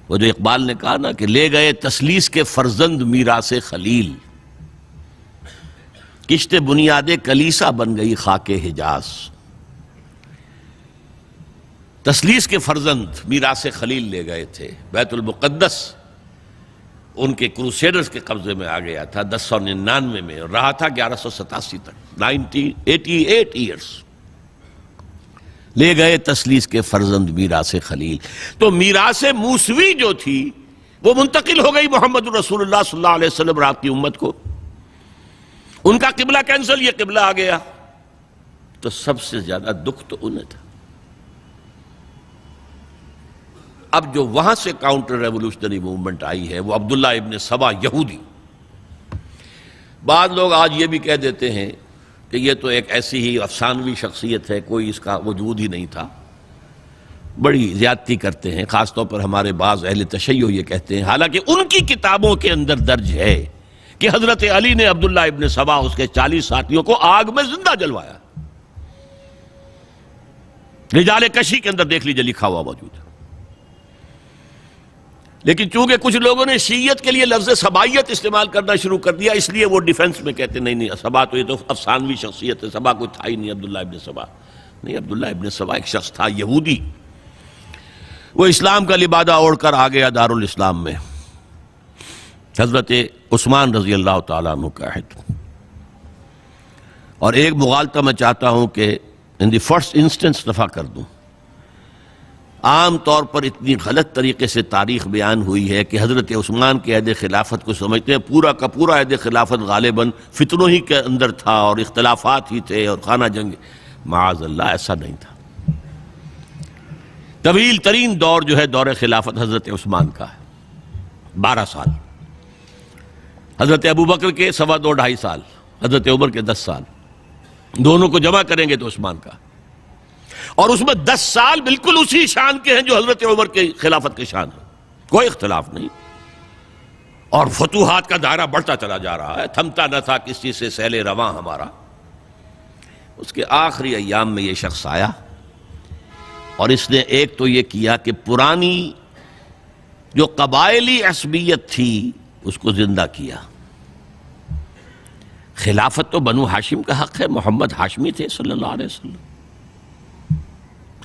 وہ جو اقبال نے کہا نا کہ لے گئے تسلیس کے فرزند میراث خلیل، کشت بنیاد کلیسا بن گئی خاک حجاز۔ تسلیس کے فرزند میراث خلیل لے گئے تھے، بیت المقدس ان کے کروسیڈرز کے قبضے میں آ گیا تھا 1099 میں، اور رہا تھا 1187 تک، 88 ایئرز۔ لے گئے تسلیس کے فرزند میراث خلیل۔ تو میراث موسوی جو تھی وہ منتقل ہو گئی محمد رسول اللہ صلی اللہ علیہ وسلم رات کی امت کو، ان کا قبلہ کینسل، یہ قبلہ آ گیا۔ تو سب سے زیادہ دکھ تو انہیں تھا۔ اب جو وہاں سے کاؤنٹر ریولوشنری موومنٹ آئی ہے وہ عبداللہ ابن سبا یہودی۔ بعض لوگ آج یہ بھی کہہ دیتے ہیں کہ یہ تو ایک ایسی ہی افسانوی شخصیت ہے، کوئی اس کا وجود ہی نہیں تھا، بڑی زیادتی کرتے ہیں، خاص طور پر ہمارے بعض اہل تشیع یہ کہتے ہیں، حالانکہ ان کی کتابوں کے اندر درج ہے کہ حضرت علی نے عبداللہ ابن سبا اس کے 40 ساتھیوں کو آگ میں زندہ جلوایا۔ رجال کشی کے اندر دیکھ لیجئے لکھا ہوا موجود ہے۔ لیکن چونکہ کچھ لوگوں نے شیعیت کے لیے لفظ سبائیت استعمال کرنا شروع کر دیا، اس لیے وہ ڈیفنس میں کہتے نہیں سبا تو یہ تو افسانوی شخصیت ہے، سبا کوئی تھا ہی نہیں عبداللہ ابن سبا۔ نہیں، عبداللہ ابن سبا ایک شخص تھا یہودی، وہ اسلام کا لبادہ اوڑھ کر آ گیا دارالاسلام میں، حضرت عثمان رضی اللہ تعالیٰ عنہ کا عہد۔ اور ایک مغالطہ میں چاہتا ہوں کہ ان دی فرسٹ انسٹنس دفع کر دوں۔ عام طور پر اتنی غلط طریقے سے تاریخ بیان ہوئی ہے کہ حضرت عثمان کے عہد خلافت کو سمجھتے ہیں پورا کا پورا عہد خلافت غالباً فتنوں ہی کے اندر تھا اور اختلافات ہی تھے اور خانہ جنگ۔ معاذ اللہ، ایسا نہیں تھا۔ طویل ترین دور جو ہے دور خلافت حضرت عثمان کا ہے، 12 سال۔ حضرت ابوبکر کے 2.5 سال، حضرت عمر کے 10 سال، دونوں کو جمع کریں گے تو عثمان کا، اور اس میں 10 سال بالکل اسی شان کے ہیں جو حضرت عمر کے خلافت کے شان ہے، کوئی اختلاف نہیں۔ اور فتوحات کا دائرہ بڑھتا چلا جا رہا ہے، تھمتا نہ تھا کس چیز سے سیل رواں ہمارا۔ اس کے آخری ایام میں یہ شخص آیا اور اس نے ایک تو یہ کیا کہ پرانی جو قبائلی عصبیت تھی اس کو زندہ کیا۔ خلافت تو بنو ہاشم کا حق ہے، محمد ہاشمی تھے صلی اللہ علیہ وسلم۔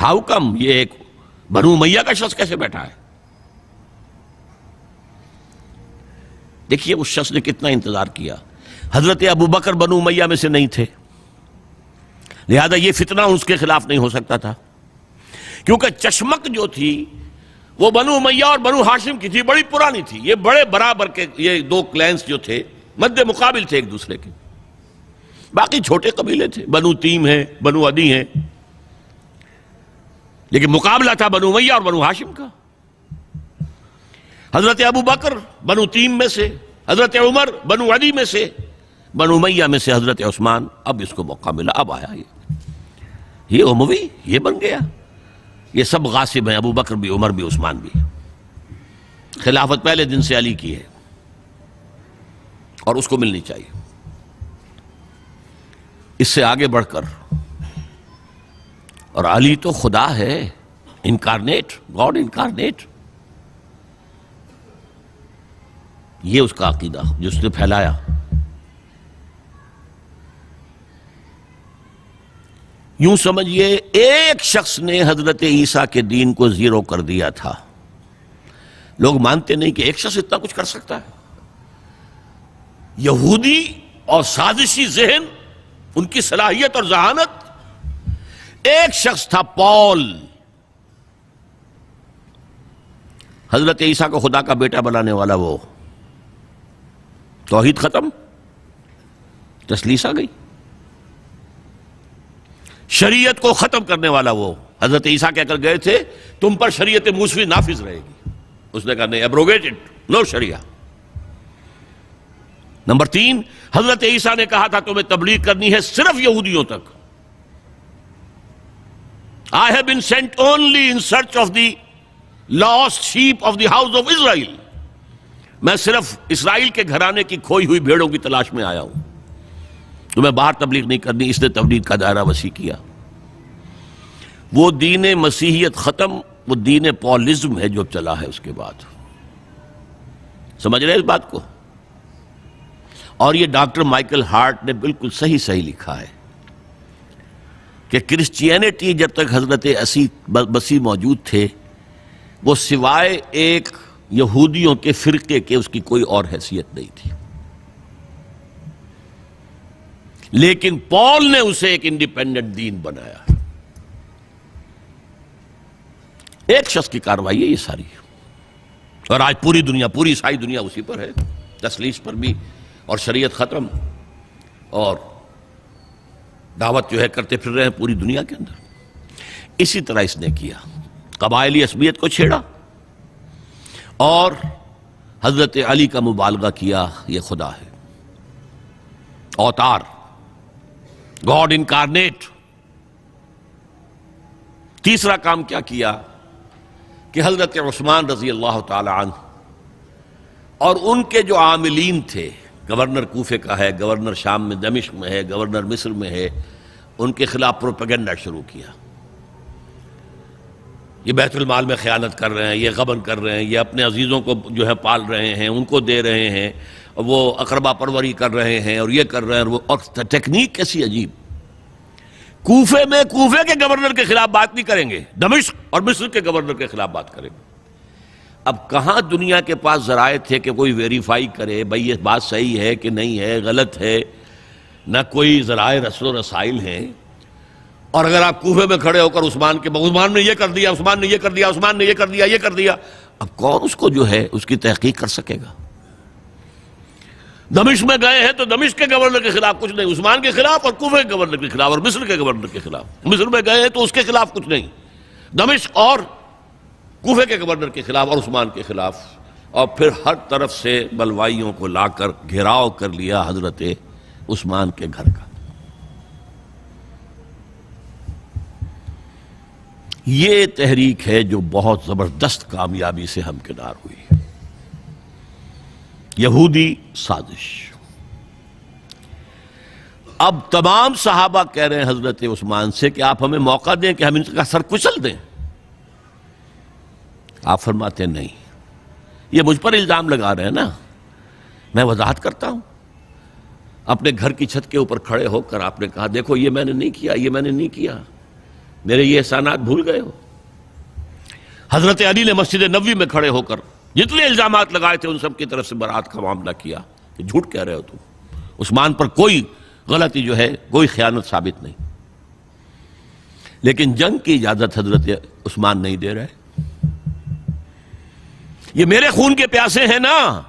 ہاؤ کم یہ ایک بنو امیہ کا شخص کیسے بیٹھا ہے؟ دیکھیے اس شخص نے کتنا انتظار کیا۔ حضرت ابوبکر بنو امیہ میں سے نہیں تھے، لہذا یہ فتنہ اس کے خلاف نہیں ہو سکتا تھا، کیونکہ چشمک جو تھی وہ بنو امیہ اور بنو ہاشم کی تھی، بڑی پرانی تھی۔ یہ بڑے برابر کے یہ دو کلینز جو تھے مد مقابل تھے ایک دوسرے کے، باقی چھوٹے قبیلے تھے، بنو تیم ہیں، بنو عدی ہیں، لیکن مقابلہ تھا بنو امیہ اور بنو ہاشم کا۔ حضرت ابوبکر بنو تیم میں سے، حضرت عمر بنو عدی میں سے، بنو امیہ میں سے حضرت عثمان۔ اب اس کو موقع ملا، اب آیا یہ اموی، یہ بن گیا، یہ سب غاصب ہیں، ابوبکر بھی، عمر بھی، عثمان بھی۔ خلافت پہلے دن سے علی کی ہے اور اس کو ملنی چاہیے۔ اس سے آگے بڑھ کر، اور علی تو خدا ہے، انکارنیٹ، گاڈ انکارنیٹ، یہ اس کا عقیدہ جو اس نے پھیلایا۔ یوں سمجھئے ایک شخص نے حضرت عیسیٰ کے دین کو زیرو کر دیا تھا۔ لوگ مانتے نہیں کہ ایک شخص اتنا کچھ کر سکتا ہے۔ یہودی اور سازشی ذہن، ان کی صلاحیت اور ذہانت۔ ایک شخص تھا پال، حضرت عیسیٰ کو خدا کا بیٹا بنانے والا، وہ توحید ختم، تسلیس آ گئی۔ شریعت کو ختم کرنے والا وہ حضرت عیسیٰ کہہ کر گئے تھے تم پر شریعت موسوی نافذ رہے گی، اس نے کہا نہیں، ایبروگیٹڈ، نو شریعہ۔ نمبر 3، حضرت عیسیٰ نے کہا تھا تمہیں تبلیغ کرنی ہے صرف یہودیوں تک۔ I have been sent only in search of the lost sheep of the house of Israel۔ میں صرف اسرائیل کے گھرانے کی کھوئی ہوئی بھیڑوں کی تلاش میں آیا ہوں، تمہیں باہر تبلیغ نہیں کرنی۔ اس نے تبلیغ کا دائرہ وسیع کیا۔ وہ دین مسیحیت ختم وہ دین پالزم ہے جو چلا ہے اس کے بعد. سمجھ رہے ہیں اس بات کو؟ اور یہ ڈاکٹر مائیکل ہارٹ نے بالکل صحیح لکھا ہے کہ کرسچینٹی جب تک حضرت مسیح موجود تھے وہ سوائے ایک یہودیوں کے فرقے کے اس کی کوئی اور حیثیت نہیں تھی. لیکن پال نے اسے ایک انڈیپینڈنٹ دین بنایا. ایک شخص کی کارروائی ہے یہ ساری، اور آج پوری دنیا، پوری عیسائی دنیا اسی پر ہے، تسلیس پر بھی، اور شریعت ختم، اور دعوت جو ہے کرتے پھر رہے ہیں پوری دنیا کے اندر. اسی طرح اس نے کیا، قبائلی عصبیت کو چھیڑا اور حضرت علی کا مبالغہ کیا یہ خدا ہے، اوتار، گاڈ انکارنیٹ. تیسرا کام کیا کیا کہ حضرت عثمان رضی اللہ تعالی عنہ اور ان کے جو عاملین تھے، گورنر کوفے کا ہے، گورنر شام میں دمشق میں ہے، گورنر مصر میں ہے، ان کے خلاف پروپیگنڈا شروع کیا. یہ بیت المال میں خیانت کر رہے ہیں، یہ غبن کر رہے ہیں، یہ اپنے عزیزوں کو جو ہے پال رہے ہیں، ان کو دے رہے ہیں، وہ اقربا پروری کر رہے ہیں، اور یہ کر رہے ہیں، اور ٹیکنیک کیسی عجیب. کوفے میں کوفے کے گورنر کے خلاف بات نہیں کریں گے، دمشق اور مصر کے گورنر کے خلاف بات کریں گے. اب کہاں دنیا کے پاس ذرائع تھے کہ کوئی ویریفائی کرے بھئی یہ بات صحیح ہے کہ نہیں ہے، غلط ہے؟ نہ کوئی ذرائع رسل و رسائل ہیں. اور اگر آپ کوفے میں کھڑے ہو کر عثمان نے یہ کر دیا، عثمان نے یہ کر دیا، عثمان نے یہ کر دیا، یہ کر دیا، اب کون اس کو جو ہے اس کی تحقیق کر سکے گا؟ دمشق میں گئے ہیں تو دمشق کے گورنر کے خلاف کچھ نہیں، عثمان کے خلاف، اور کوفے کے گورنر کے خلاف، اور مصر کے گورنر کے خلاف. مصر میں گئے ہیں تو اس کے خلاف کچھ نہیں، دمشق اور کوفے کے گورنر کے خلاف اور عثمان کے خلاف. اور پھر ہر طرف سے بلوائیوں کو لا کر گھیراؤ کر لیا حضرت عثمان کے گھر کا. یہ تحریک ہے جو بہت زبردست کامیابی سے ہمکنار ہوئی. یہودی سازش. اب تمام صحابہ کہہ رہے ہیں حضرت عثمان سے کہ آپ ہمیں موقع دیں کہ ہم ان کا سر کچل دیں. آپ فرماتے ہیں نہیں، یہ مجھ پر الزام لگا رہے ہیں نا، میں وضاحت کرتا ہوں. اپنے گھر کی چھت کے اوپر کھڑے ہو کر آپ نے کہا دیکھو یہ میں نے نہیں کیا، یہ میں نے نہیں کیا، میرے یہ احسانات بھول گئے ہو. حضرت علی نے مسجد نبوی میں کھڑے ہو کر جتنے الزامات لگائے تھے ان سب کی طرف سے برات کا معاملہ کیا کہ جھوٹ کہہ رہے ہو تم، عثمان پر کوئی غلطی جو ہے، کوئی خیانت ثابت نہیں. لیکن جنگ کی اجازت حضرت عثمان نہیں دے رہے. یہ میرے خون کے پیاسے ہیں نا،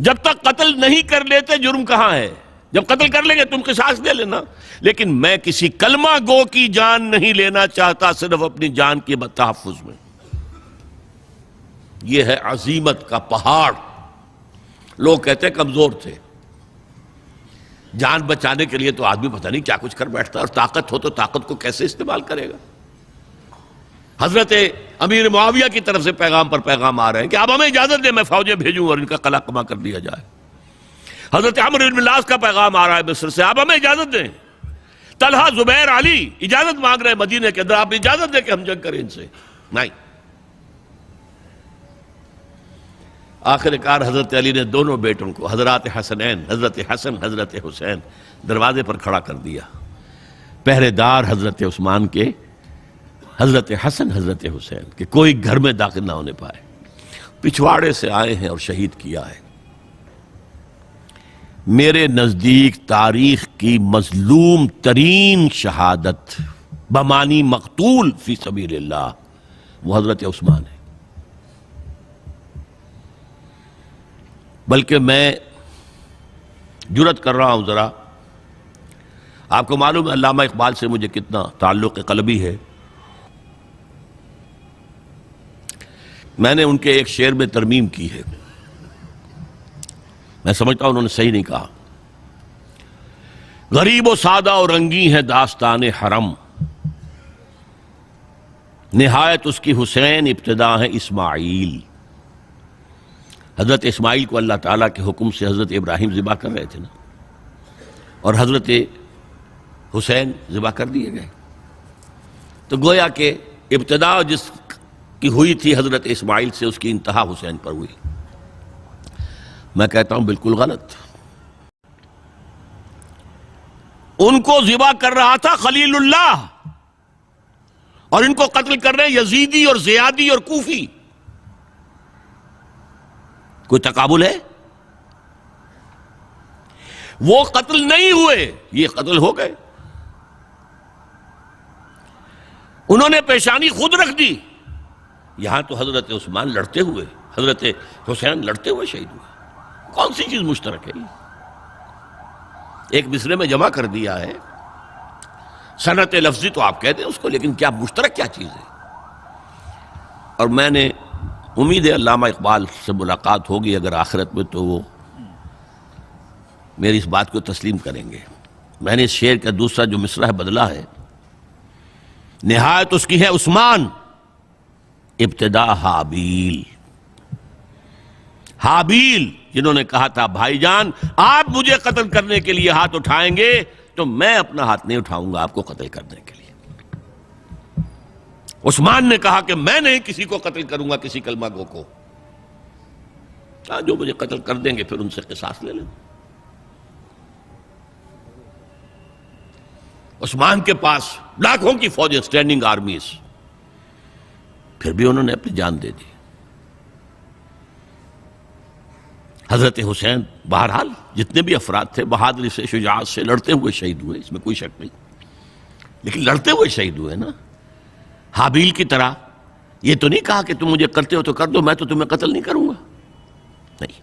جب تک قتل نہیں کر لیتے جرم کہاں ہے؟ جب قتل کر لیں گے تم قصاص دے لینا. لیکن میں کسی کلمہ گو کی جان نہیں لینا چاہتا، صرف اپنی جان کے تحفظ میں. یہ ہے عزیمت کا پہاڑ. لوگ کہتے ہیں کمزور تھے. جان بچانے کے لیے تو آدمی پتہ نہیں کیا کچھ کر بیٹھتا ہے، اور طاقت ہو تو طاقت کو کیسے استعمال کرے گا. حضرت امیر معاویہ کی طرف سے پیغام پر پیغام آ رہے ہیں کہ اب ہمیں اجازت دیں میں فوجیں بھیجوں اور ان کا قلع کما کر دیا جائے. حضرت عمرو بن العاص کا پیغام آ رہا ہے مصر سے، اب ہمیں اجازت دیں. طلحہ، زبیر، علی اجازت مانگ رہے ہیں مدینے کے اندر، آپ اجازت دیں کہ ہم جنگ کریں ان سے. نہیں. آخر کار حضرت علی نے دونوں بیٹوں کو، حضرات حسنین، حضرت حسن، حضرت حسین، دروازے پر کھڑا کر دیا. پہرے دار حضرت عثمان کے، حضرت حسن، حضرت حسین کہ کوئی گھر میں داخل نہ ہونے پائے. پچھواڑے سے آئے ہیں اور شہید کیا ہے. میرے نزدیک تاریخ کی مظلوم ترین شہادت بمانی مقتول فی سبیل اللہ وہ حضرت عثمان ہے. بلکہ میں جرات کر رہا ہوں ذرا، آپ کو معلوم ہے علامہ اقبال سے مجھے کتنا تعلق قلبی ہے. میں نے ان کے ایک شعر میں ترمیم کی ہے، میں سمجھتا ہوں انہوں نے صحیح نہیں کہا. غریب و سادہ اور رنگی ہے داستان حرم، نہایت اس کی حسین ابتدا ہے اسماعیل. حضرت اسماعیل کو اللہ تعالیٰ کے حکم سے حضرت ابراہیم ذبح کر رہے تھے نا، اور حضرت حسین ذبح کر دیے گئے. تو گویا کہ ابتدا جس کی ہوئی تھی حضرت اسماعیل سے، اس کی انتہا حسین پر ہوئی۔ میں کہتا ہوں بالکل غلط۔ ان کو ذبح کر رہا تھا خلیل اللہ، اور ان کو قتل کر رہے ہیں یزیدی اور زیادی اور کوفی۔ کوئی تقابل ہے؟ وہ قتل نہیں ہوئے، یہ قتل ہو گئے۔ انہوں نے پیشانی خود رکھ دی۔ یہاں تو حضرت عثمان لڑتے ہوئے، حضرت حسین لڑتے ہوئے شہید ہوئے۔ کون سی چیز مشترک ہے؟ ایک مصرے میں جمع کر دیا ہے، صنعت لفظی تو آپ کہتے ہیں اس کو، لیکن کیا مشترک کیا چیز ہے؟ اور میں نے امید ہے علامہ اقبال سے ملاقات ہوگی اگر آخرت میں، تو وہ میری اس بات کو تسلیم کریں گے۔ میں نے اس شعر کا دوسرا جو مصرع ہے بدلا ہے، نہایت اس کی ہے عثمان، ابتدا حابیل۔ حابیل جنہوں نے کہا تھا بھائی جان آپ مجھے قتل کرنے کے لیے ہاتھ اٹھائیں گے تو میں اپنا ہاتھ نہیں اٹھاؤں گا آپ کو قتل کرنے کے لیے۔ عثمان نے کہا کہ میں نہیں کسی کو قتل کروں گا، کسی کلمہ گو کو، جو مجھے قتل کر دیں گے پھر ان سے قصاص لے لیں۔ عثمان کے پاس لاکھوں کی فوجیں، سٹینڈنگ آرمیز، پھر بھی انہوں نے اپنی جان دے دی۔ حضرت حسین بہرحال جتنے بھی افراد تھے بہادری سے، شجاعت سے لڑتے ہوئے شہید ہوئے، اس میں کوئی شک نہیں، لیکن لڑتے ہوئے شہید ہوئے نا۔ حابیل کی طرح یہ تو نہیں کہا کہ تم مجھے کرتے ہو تو کر دو، میں تو تمہیں قتل نہیں کروں گا، نہیں۔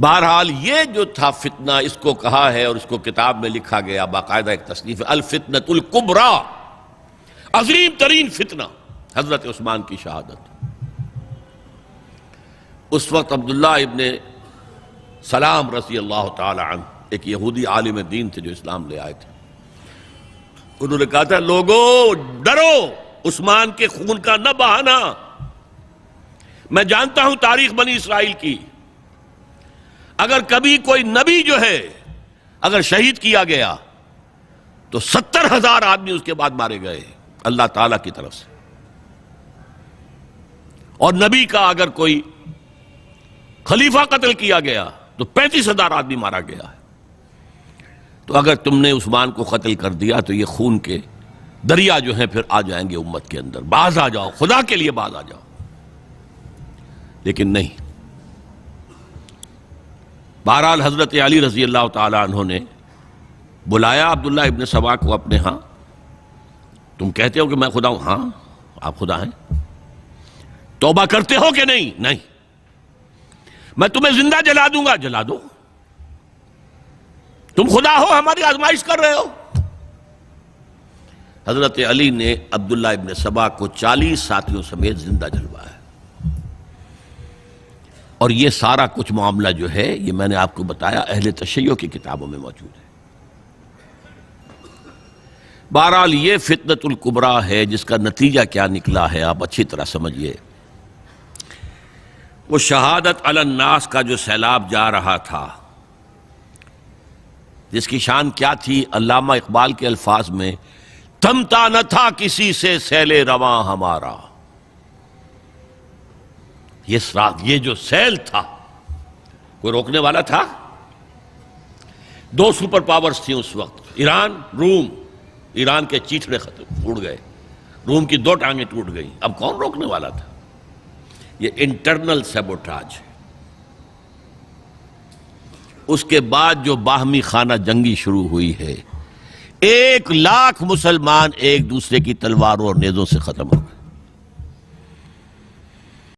بہرحال یہ جو تھا فتنہ، اس کو کہا ہے اور اس کو کتاب میں لکھا گیا، باقاعدہ ایک تصنیف ہے، الفتنۃ الکبریٰ، عظیم ترین فتنہ، حضرت عثمان کی شہادت۔ اس وقت عبداللہ ابن سلام رضی اللہ تعالی عنہ ایک یہودی عالم دین تھے جو اسلام لے آئے تھے، انہوں نے کہا تھا لوگو ڈرو، عثمان کے خون کا نہ بہانا۔ میں جانتا ہوں تاریخ بنی اسرائیل کی، اگر کبھی کوئی نبی جو ہے اگر شہید کیا گیا تو 70,000 آدمی اس کے بعد مارے گئے اللہ تعالیٰ کی طرف سے، اور نبی کا اگر کوئی خلیفہ قتل کیا گیا تو 35,000 آدمی مارا گیا ہے۔ تو اگر تم نے عثمان کو قتل کر دیا تو یہ خون کے دریا جو ہیں پھر آ جائیں گے امت کے اندر، باز آ جاؤ، خدا کے لیے باز آ جاؤ۔ لیکن نہیں، بہرحال حضرت علی رضی اللہ تعالی عنہ نے بلایا عبداللہ ابن سبا کو اپنے ہاں۔ تم کہتے ہو کہ میں خدا ہوں؟ ہاں آپ خدا ہیں۔ توبہ کرتے ہو کہ نہیں؟ نہیں۔ میں تمہیں زندہ جلا دوں گا، جلا دو، تم خدا ہو، ہماری آزمائش کر رہے ہو۔ حضرت علی نے عبداللہ ابن سبا کو 40 ساتھیوں سمیت زندہ جلوایا، اور یہ سارا کچھ معاملہ جو ہے یہ میں نے آپ کو بتایا اہل تشیع کی کتابوں میں موجود ہے۔ بہرحال یہ فتنۃ الکبریٰ ہے، جس کا نتیجہ کیا نکلا ہے آپ اچھی طرح سمجھیے۔ وہ شہادت علی الناس کا جو سیلاب جا رہا تھا، جس کی شان کیا تھی، علامہ اقبال کے الفاظ میں تھمتا نہ تھا کسی سے سیل رواں ہمارا۔ یہ جو سیل تھا کوئی روکنے والا تھا؟ 2 سپر پاورز تھیں اس وقت، ایران، روم۔ ایران کے چیتڑے ختم ٹوٹ گئے، روم کی 2 ٹانگیں ٹوٹ گئیں، اب کون روکنے والا تھا؟ یہ انٹرنل سیبوٹاج ہے۔ اس کے بعد جو باہمی خانہ جنگی شروع ہوئی ہے، 1 لاکھ مسلمان ایک دوسرے کی تلواروں اور نیزوں سے ختم ہو گئے۔